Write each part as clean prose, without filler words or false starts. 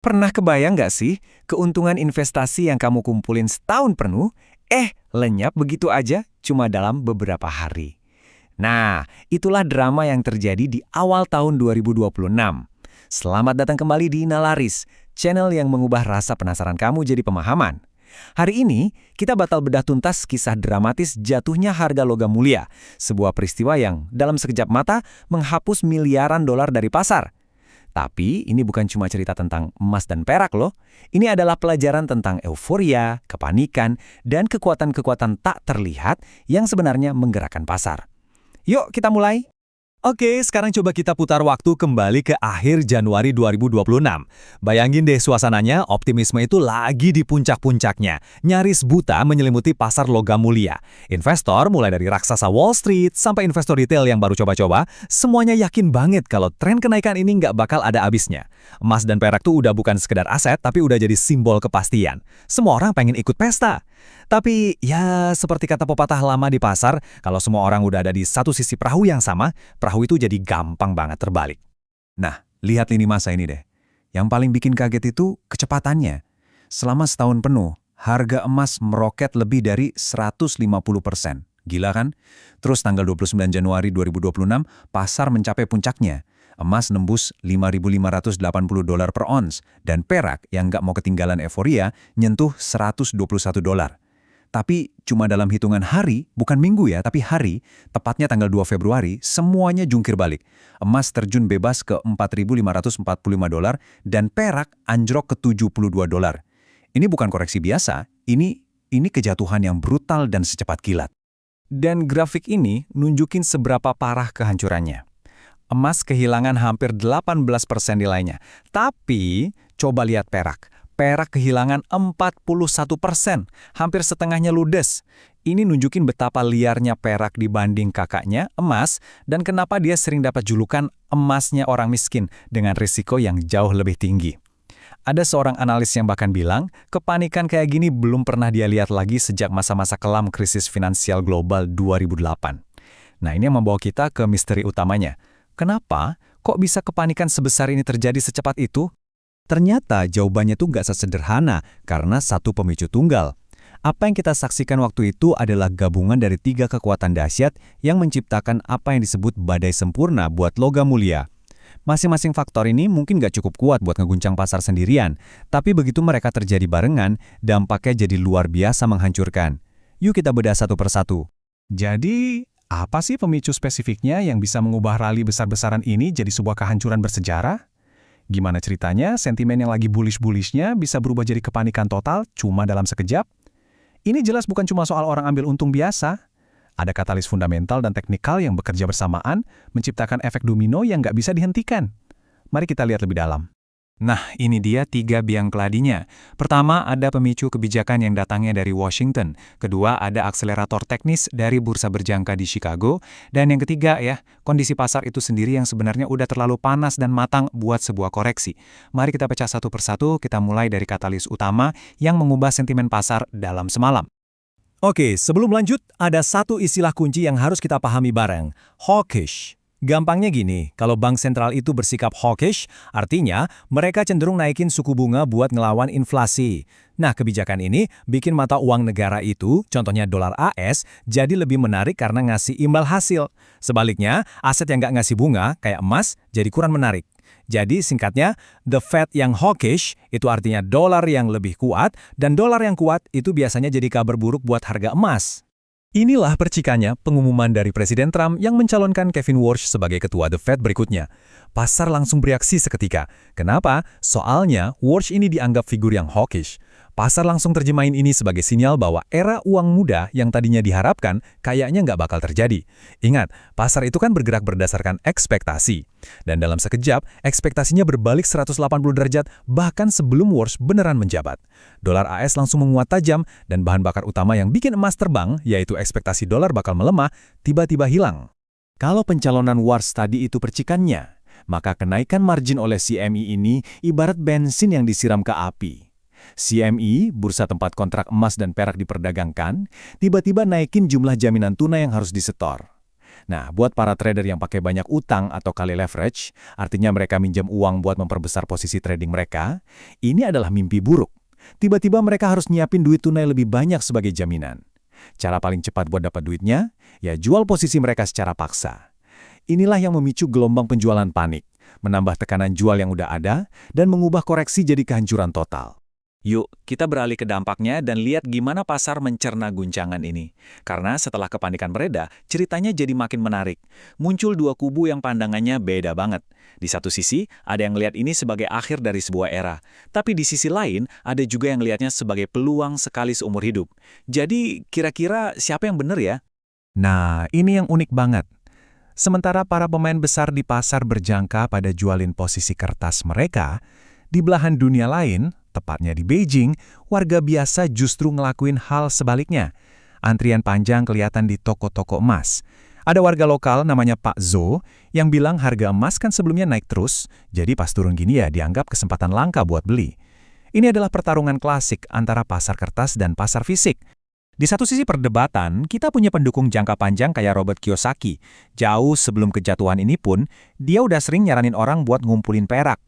Pernah kebayang nggak sih keuntungan investasi yang kamu kumpulin setahun penuh, lenyap begitu aja cuma dalam beberapa hari? Nah, itulah drama yang terjadi di awal tahun 2026. Selamat datang kembali di Nalaris, channel yang mengubah rasa penasaran kamu jadi pemahaman. Hari ini, kita bakal bedah tuntas kisah dramatis jatuhnya harga logam mulia, sebuah peristiwa yang dalam sekejap mata menghapus miliaran dolar dari pasar. Tapi ini bukan cuma cerita tentang emas dan perak loh. Ini adalah pelajaran tentang euforia, kepanikan, dan kekuatan-kekuatan tak terlihat yang sebenarnya menggerakkan pasar. Yuk kita mulai. Oke, sekarang coba kita putar waktu kembali ke akhir Januari 2026. Bayangin deh suasananya, optimisme itu lagi di puncak-puncaknya. Nyaris buta menyelimuti pasar logam mulia. Investor mulai dari raksasa Wall Street sampai investor retail yang baru coba-coba, semuanya yakin banget kalau tren kenaikan ini nggak bakal ada habisnya. Emas dan perak tuh udah bukan sekedar aset, tapi udah jadi simbol kepastian. Semua orang pengen ikut pesta. Tapi ya seperti kata pepatah lama di pasar, kalau semua orang udah ada di satu sisi perahu yang sama, perahu itu jadi gampang banget terbalik. Nah, lihat lini masa ini deh. Yang paling bikin kaget itu kecepatannya. Selama setahun penuh, harga emas meroket lebih dari 150%. Gila kan? Terus tanggal 29 Januari 2026, pasar mencapai puncaknya. Emas nembus $5.580 per ons, dan perak yang nggak mau ketinggalan euforia nyentuh $121. Tapi cuma dalam hitungan hari, bukan minggu ya, tapi hari, tepatnya tanggal 2 Februari, semuanya jungkir balik. Emas terjun bebas ke $4.545 dan perak anjlok ke $72. Ini bukan koreksi biasa, ini kejatuhan yang brutal dan secepat kilat. Dan grafik ini nunjukin seberapa parah kehancurannya. Emas kehilangan hampir 18% nilainya. Tapi, coba lihat perak. Perak kehilangan 41%, hampir setengahnya ludes. Ini nunjukin betapa liarnya perak dibanding kakaknya, emas, dan kenapa dia sering dapat julukan emasnya orang miskin dengan risiko yang jauh lebih tinggi. Ada seorang analis yang bahkan bilang, kepanikan kayak gini belum pernah dia lihat lagi sejak masa-masa kelam krisis finansial global 2008. Nah, ini yang membawa kita ke misteri utamanya. Kenapa? Kok bisa kepanikan sebesar ini terjadi secepat itu? Ternyata jawabannya tuh nggak sesederhana karena satu pemicu tunggal. Apa yang kita saksikan waktu itu adalah gabungan dari 3 kekuatan dahsyat yang menciptakan apa yang disebut badai sempurna buat logam mulia. Masing-masing faktor ini mungkin nggak cukup kuat buat ngeguncang pasar sendirian, tapi begitu mereka terjadi barengan, dampaknya jadi luar biasa menghancurkan. Yuk kita bedah satu persatu. Jadi, apa sih pemicu spesifiknya yang bisa mengubah rally besar-besaran ini jadi sebuah kehancuran bersejarah? Gimana ceritanya sentimen yang lagi bullish-bullishnya bisa berubah jadi kepanikan total cuma dalam sekejap? Ini jelas bukan cuma soal orang ambil untung biasa. Ada katalis fundamental dan teknikal yang bekerja bersamaan, menciptakan efek domino yang nggak bisa dihentikan. Mari kita lihat lebih dalam. Nah, ini dia 3 biang keladinya. Pertama, ada pemicu kebijakan yang datangnya dari Washington. Kedua, ada akselerator teknis dari bursa berjangka di Chicago. Dan yang ketiga kondisi pasar itu sendiri yang sebenarnya udah terlalu panas dan matang buat sebuah koreksi. Mari kita pecah satu persatu, kita mulai dari katalis utama yang mengubah sentimen pasar dalam semalam. Oke, sebelum lanjut, ada satu istilah kunci yang harus kita pahami bareng. Hawkish. Gampangnya gini, kalau bank sentral itu bersikap hawkish, artinya mereka cenderung naikin suku bunga buat ngelawan inflasi. Nah, kebijakan ini bikin mata uang negara itu, contohnya dolar AS, jadi lebih menarik karena ngasih imbal hasil. Sebaliknya, aset yang nggak ngasih bunga, kayak emas, jadi kurang menarik. Jadi singkatnya, the Fed yang hawkish itu artinya dolar yang lebih kuat, dan dolar yang kuat itu biasanya jadi kabar buruk buat harga emas. Inilah percikannya pengumuman dari Presiden Trump yang mencalonkan Kevin Warsh sebagai ketua The Fed berikutnya. Pasar langsung bereaksi seketika. Kenapa? Soalnya Warsh ini dianggap figur yang hawkish. Pasar langsung terjemahin ini sebagai sinyal bahwa era uang muda yang tadinya diharapkan kayaknya nggak bakal terjadi. Ingat, pasar itu kan bergerak berdasarkan ekspektasi. Dan dalam sekejap, ekspektasinya berbalik 180 derajat bahkan sebelum Warsh beneran menjabat. Dolar AS langsung menguat tajam dan bahan bakar utama yang bikin emas terbang, yaitu ekspektasi dolar bakal melemah, tiba-tiba hilang. Kalau pencalonan Warsh tadi itu percikannya, maka kenaikan margin oleh CME ini ibarat bensin yang disiram ke api. CME, bursa tempat kontrak emas dan perak diperdagangkan, tiba-tiba naikin jumlah jaminan tunai yang harus disetor. Nah, buat para trader yang pakai banyak utang atau kali leverage, artinya mereka minjam uang buat memperbesar posisi trading mereka, ini adalah mimpi buruk. Tiba-tiba mereka harus nyiapin duit tunai lebih banyak sebagai jaminan. Cara paling cepat buat dapat duitnya, ya jual posisi mereka secara paksa. Inilah yang memicu gelombang penjualan panik, menambah tekanan jual yang udah ada, dan mengubah koreksi jadi kehancuran total. Yuk, kita beralih ke dampaknya dan lihat gimana pasar mencerna guncangan ini. Karena setelah kepanikan mereda, ceritanya jadi makin menarik. Muncul dua kubu yang pandangannya beda banget. Di satu sisi, ada yang lihat ini sebagai akhir dari sebuah era. Tapi di sisi lain, ada juga yang lihatnya sebagai peluang sekali seumur hidup. Jadi, kira-kira siapa yang benar ya? Nah, ini yang unik banget. Sementara para pemain besar di pasar berjangka pada jualin posisi kertas mereka, di belahan dunia lain, tepatnya di Beijing, warga biasa justru ngelakuin hal sebaliknya. Antrian panjang kelihatan di toko-toko emas. Ada warga lokal namanya Pak Zo yang bilang harga emas kan sebelumnya naik terus, jadi pas turun gini ya dianggap kesempatan langka buat beli. Ini adalah pertarungan klasik antara pasar kertas dan pasar fisik. Di satu sisi perdebatan, kita punya pendukung jangka panjang kayak Robert Kiyosaki. Jauh sebelum kejatuhan ini pun, dia udah sering nyaranin orang buat ngumpulin perak.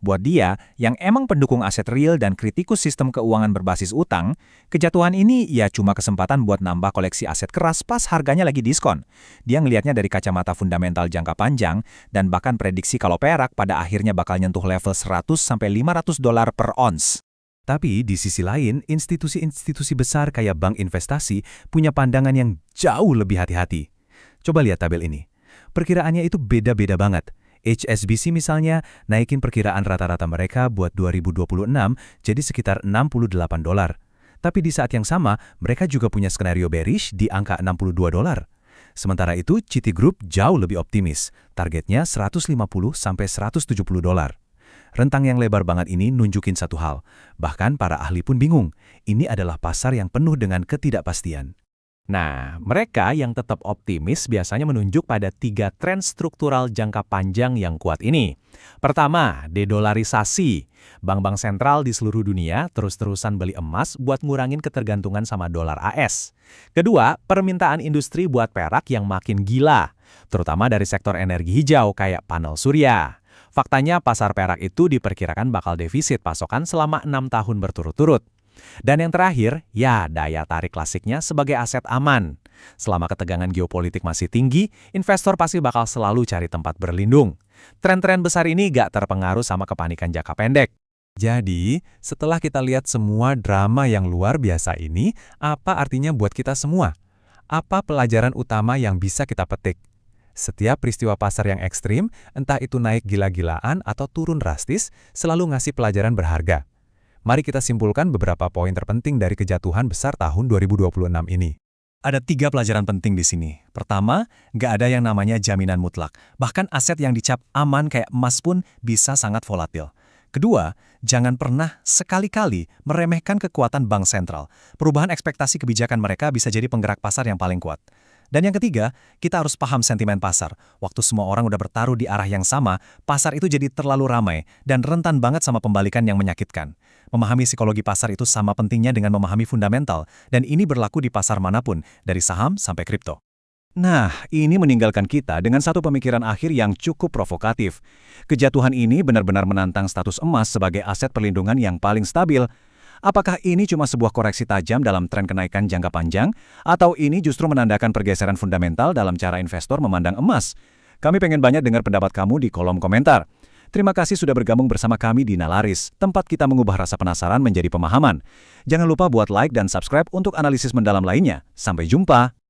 Buat dia, yang emang pendukung aset real dan kritikus sistem keuangan berbasis utang, kejatuhan ini ya cuma kesempatan buat nambah koleksi aset keras pas harganya lagi diskon. Dia ngelihatnya dari kacamata fundamental jangka panjang, dan bahkan prediksi kalau perak pada akhirnya bakal nyentuh level 100–500 dolar per ons. Tapi di sisi lain, institusi-institusi besar kayak bank investasi punya pandangan yang jauh lebih hati-hati. Coba lihat tabel ini. Perkiraannya itu beda-beda banget. HSBC misalnya naikin perkiraan rata-rata mereka buat 2026 jadi sekitar 68 dolar. Tapi di saat yang sama, mereka juga punya skenario bearish di angka 62 dolar. Sementara itu, Citigroup jauh lebih optimis, targetnya 150–170 dolar. Rentang yang lebar banget ini nunjukin satu hal, bahkan para ahli pun bingung, ini adalah pasar yang penuh dengan ketidakpastian. Nah, mereka yang tetap optimis biasanya menunjuk pada 3 tren struktural jangka panjang yang kuat ini. Pertama, dedolarisasi. Bank-bank sentral di seluruh dunia terus-terusan beli emas buat ngurangin ketergantungan sama dolar AS. Kedua, permintaan industri buat perak yang makin gila, terutama dari sektor energi hijau kayak panel surya. Faktanya pasar perak itu diperkirakan bakal defisit pasokan selama 6 tahun berturut-turut. Dan yang terakhir, ya daya tarik klasiknya sebagai aset aman. Selama ketegangan geopolitik masih tinggi, investor pasti bakal selalu cari tempat berlindung. Tren-tren besar ini gak terpengaruh sama kepanikan jangka pendek. Jadi, setelah kita lihat semua drama yang luar biasa ini, apa artinya buat kita semua? Apa pelajaran utama yang bisa kita petik? Setiap peristiwa pasar yang ekstrim, entah itu naik gila-gilaan atau turun drastis, selalu ngasih pelajaran berharga. Mari kita simpulkan beberapa poin terpenting dari kejatuhan besar tahun 2026 ini. Ada 3 pelajaran penting di sini. Pertama, nggak ada yang namanya jaminan mutlak. Bahkan aset yang dicap aman kayak emas pun bisa sangat volatil. Kedua, jangan pernah sekali-kali meremehkan kekuatan bank sentral. Perubahan ekspektasi kebijakan mereka bisa jadi penggerak pasar yang paling kuat. Dan yang ketiga, kita harus paham sentimen pasar. Waktu semua orang udah bertaruh di arah yang sama, pasar itu jadi terlalu ramai dan rentan banget sama pembalikan yang menyakitkan. Memahami psikologi pasar itu sama pentingnya dengan memahami fundamental, dan ini berlaku di pasar manapun, dari saham sampai kripto. Nah, ini meninggalkan kita dengan satu pemikiran akhir yang cukup provokatif. Kejatuhan ini benar-benar menantang status emas sebagai aset perlindungan yang paling stabil. Apakah ini cuma sebuah koreksi tajam dalam tren kenaikan jangka panjang, atau ini justru menandakan pergeseran fundamental dalam cara investor memandang emas? Kami pengen banyak dengar pendapat kamu di kolom komentar. Terima kasih sudah bergabung bersama kami di Nalaris, tempat kita mengubah rasa penasaran menjadi pemahaman. Jangan lupa buat like dan subscribe untuk analisis mendalam lainnya. Sampai jumpa!